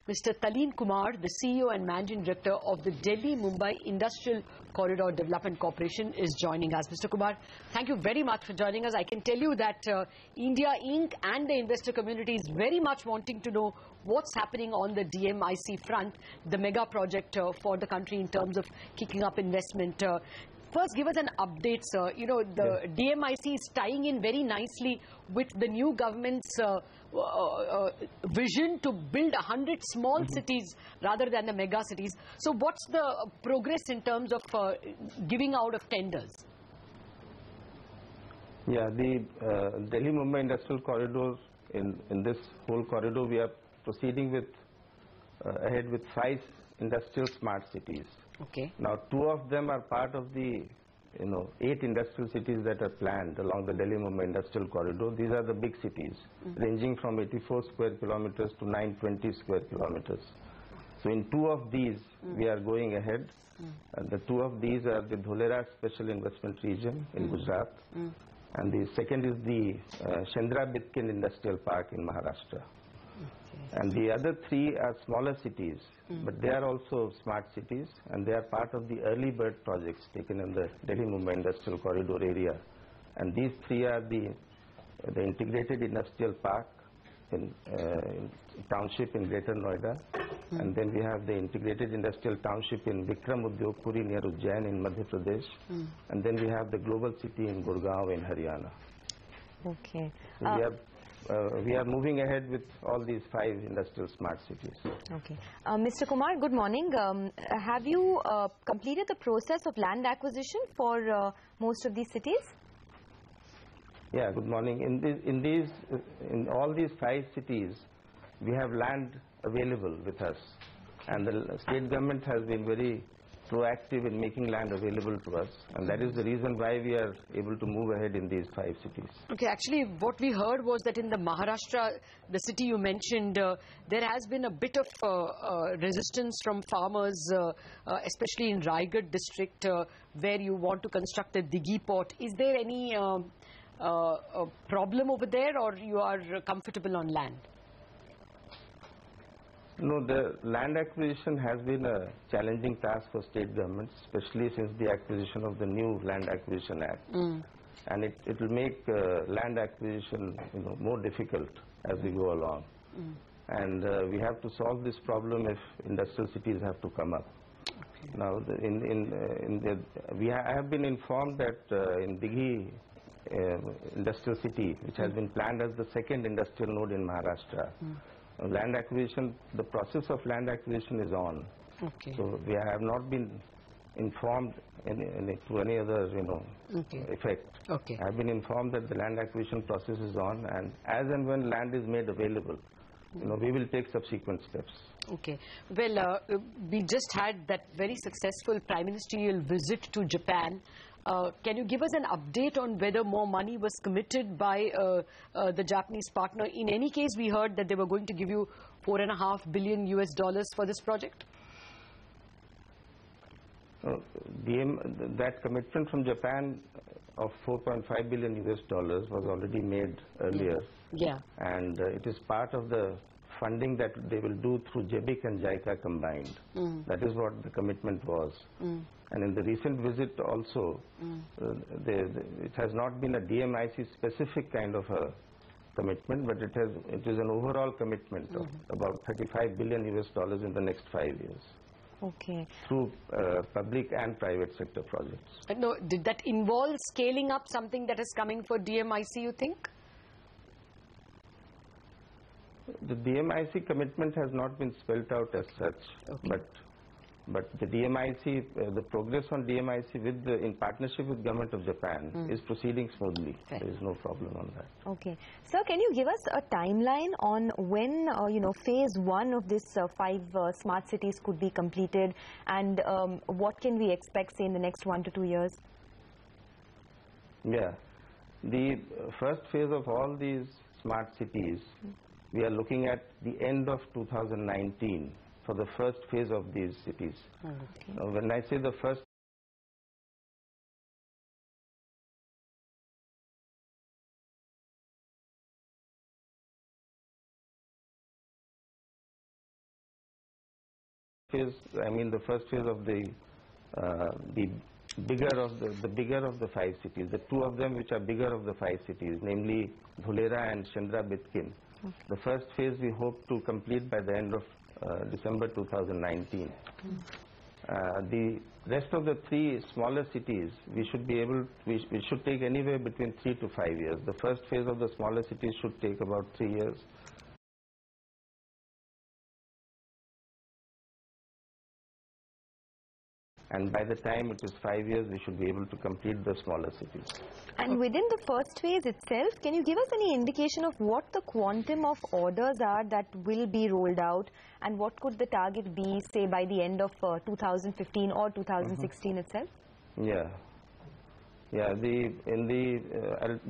Mr. Talleen Kumar, the CEO and Managing Director of the Delhi-Mumbai Industrial Corridor Development Corporation, is joining us. Mr. Kumar, thank you very much for joining us. I can tell you that India Inc. and the investor community is very much wanting to know what's happening on the DMIC front, the mega project for the country in terms of kicking up investment. First, give us an update, sir. You know, the DMIC is tying in very nicely with the new government's vision to build 100 small cities rather than the mega cities. So what's the progress in terms of giving out of tenders? Yeah, the Delhi-Mumbai Industrial Corridor, in this whole corridor, we are proceeding with ahead with 5 industrial smart cities. Okay. Now, 2 of them are part of the 8 industrial cities that are planned along the Delhi-Mumbai Industrial Corridor. These are the big cities, ranging from 84 square kilometers to 920 square kilometers. So in 2 of these, we are going ahead. The 2 of these are the Dholera Special Investment Region in Gujarat. And the second is the Shendra-Bidkin Industrial Park in Mahashtra. And the other 3 are smaller cities, but they are also smart cities, and they are part of the early bird projects taken in the Delhi-Mumbai Industrial Corridor area. And these 3 are the integrated industrial park in township in Greater Noida, and then we have the integrated industrial township in Vikram Udyogpuri near Ujjain in Madhya Pradesh, and then we have the global city in Gurgaon in Haryana. Okay. So we are moving ahead with all these 5 industrial smart cities. Okay. Mr. Kumar, good morning. Have you completed the process of land acquisition for most of these cities? Yeah, good morning. In all these 5 cities, we have land available with us. And the state government has been very proactive in making land available to us, and that is the reason why we are able to move ahead in these 5 cities. Okay, actually what we heard was that in the Maharashtra, the city you mentioned, there has been a bit of resistance from farmers, especially in Raigad district, where you want to construct a Dighi port. Is there any problem over there, or you are comfortable on land? No, the land acquisition has been a challenging task for state governments, especially since the acquisition of the new Land Acquisition Act. And it will make land acquisition more difficult as we go along. And we have to solve this problem if industrial cities have to come up. Okay. Now, I have been informed that in Dighi industrial city, which has been planned as the 2nd industrial node in Maharashtra, land acquisition, the process of land acquisition is on. Okay. So we have not been informed to any other effect. Okay. I have been informed that the land acquisition process is on, and as and when land is made available, we will take subsequent steps. Okay. Well, we just had that very successful prime ministerial visit to Japan. Can you give us an update on whether more money was committed by the Japanese partner? In any case, we heard that they were going to give you $4.5 billion for this project. That commitment from Japan of $4.5 billion was already made earlier. Yeah. And it is part of the funding that they will do through JBIC and JICA combined. That is what the commitment was. And in the recent visit also, it has not been a DMIC specific kind of a commitment, but it is an overall commitment of about $35 billion in the next 5 years. Okay. Through public and private sector projects. No, did that involve scaling up something that is coming for DMIC, you think? The DMIC commitment has not been spelled out as such, but the DMIC, the progress on DMIC in partnership with Government of Japan is proceeding smoothly. Fair. There is no problem on that. Okay. Sir, can you give us a timeline on when, phase 1 of this 5 smart cities could be completed, and what can we expect, say, in the next 1 to 2 years? Yeah. The first phase of all these smart cities, we are looking at the end of 2019 for the first phase of these cities. Okay. When I say the first phase, I mean the first phase of the bigger of the 5 cities, the 2 of them which are bigger of the 5 cities, namely Dholera and Shendra-Bidkin. The first phase we hope to complete by the end of December 2019. The rest of the 3 smaller cities, we should take anywhere between 3 to 5 years. The first phase of the smaller cities should take about 3 years. And by the time it is 5 years, we should be able to complete the smaller cities. And within the first phase itself, can you give us any indication of what the quantum of orders are that will be rolled out, and what could the target be, say, by the end of 2015 or 2016 itself? Yeah.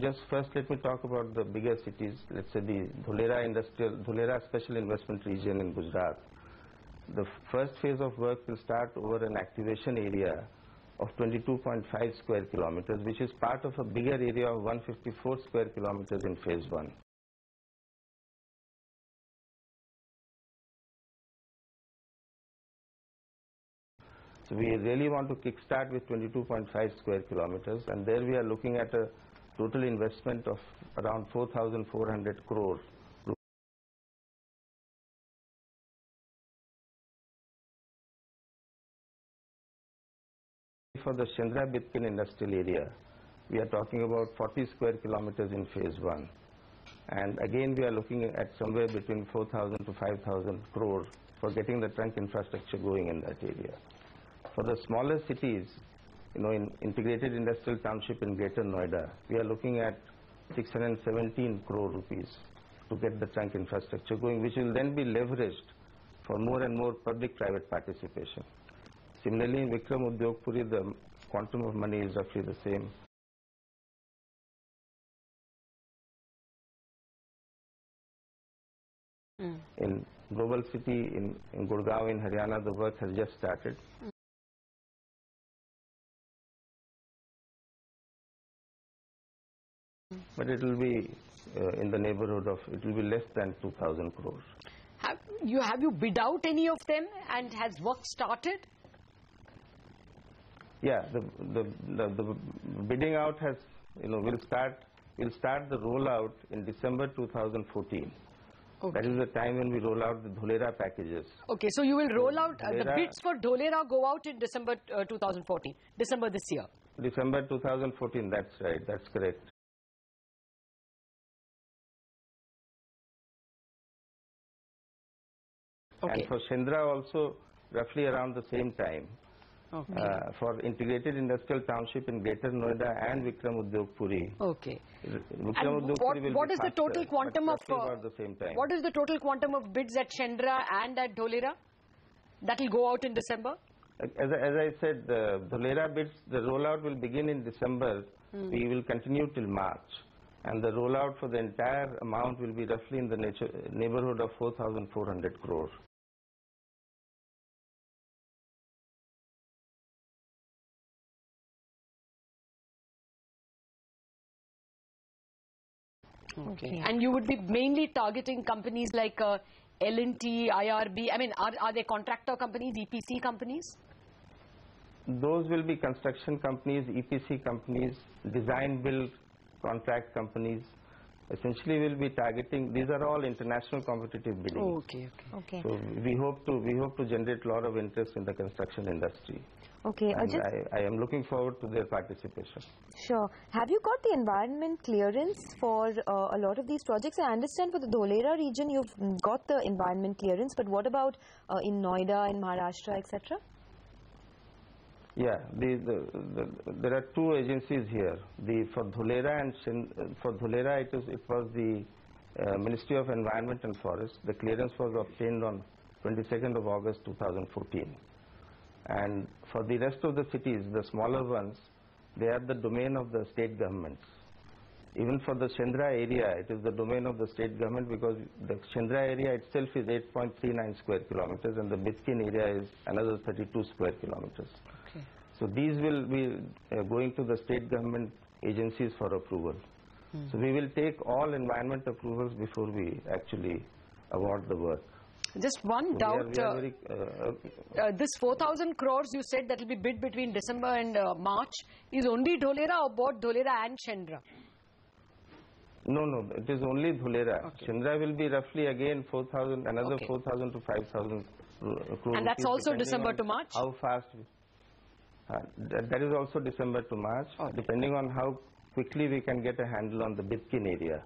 Just first let me talk about the bigger cities. Let's say the Dholera Special Investment Region in Gujarat. The first phase of work will start over an activation area of 22.5 square kilometers, which is part of a bigger area of 154 square kilometers in phase 1. So we really want to kickstart with 22.5 square kilometers, and there we are looking at a total investment of around 4,400 crore. For the Shendra-Bidkin industrial area, we are talking about 40 square kilometers in phase 1. And again, we are looking at somewhere between 4,000 to 5,000 crore for getting the trunk infrastructure going in that area. For the smaller cities, in integrated industrial township in Greater Noida, we are looking at 617 crore rupees to get the trunk infrastructure going, which will then be leveraged for more and more public-private participation. Similarly, in Vikram Udyogpuri, the quantum of money is roughly the same. In Global City, in Gurgaon, in Haryana, the work has just started. But it will be in the neighborhood of, it will be less than 2,000 crores. Have you bid out any of them, and has work started? Yeah, the bidding out has, will start the rollout in December 2014. Okay. That is the time when we roll out the Dholera packages. Okay, so you will roll out, the bids for Dholera go out in December 2014, December this year. December 2014, that's right, that's correct. Okay. And for Shendra also, roughly around the same time. Okay. For integrated industrial township in Greater Noida and Vikram Udyogpuri. Okay. Vikram Udyogpuri will what be is the total quantum of about the same time. What is the total quantum of bids at Shendra and at Dholera that will go out in December? As I said, the Dholera bids, the rollout will begin in December. We will continue till March, and the rollout for the entire amount will be roughly in the neighborhood of 4,400 crores. Okay. And you would be mainly targeting companies like L&T, IRB. I mean, are they contractor companies, EPC companies? Those will be construction companies, EPC companies, design build contract companies. Essentially, we'll be targeting. These are all international competitive bidding. Okay. So we hope to generate a lot of interest in the construction industry. Okay, I am looking forward to their participation. Sure. Have you got the environment clearance for a lot of these projects? I understand for the Dholera region you've got the environment clearance, but what about in Noida, in Mahashtra, etc.? Yeah, there are 2 agencies here. For Dholera it was the Ministry of Environment and Forest. The clearance was obtained on 22nd of August 2014. And for the rest of the cities, the smaller ones, they are the domain of the state governments. Even for the Shendra area, it is the domain of the state government, because the Shendra area itself is 8.39 square kilometers and the Bidkin area is another 32 square kilometers. Okay. So these will be going to the state government agencies for approval. So we will take all environment approvals before we actually award the work. Just one doubt. This 4,000 crores you said that will be bid between December and March is only Dholera or both Dholera and Shendra? No, it is only Dholera. Okay. Shendra will be roughly again 4,000, another 4,000 to 5,000 crores. And that's also December to March? How fast? That is also December to March, depending on how quickly we can get a handle on the Bidkin area.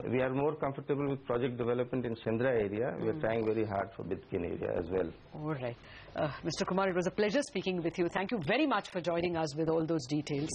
We are more comfortable with project development in Shendra area. We are trying very hard for Bidkin area as well. All right. Mr. Kumar, it was a pleasure speaking with you. Thank you very much for joining us with all those details.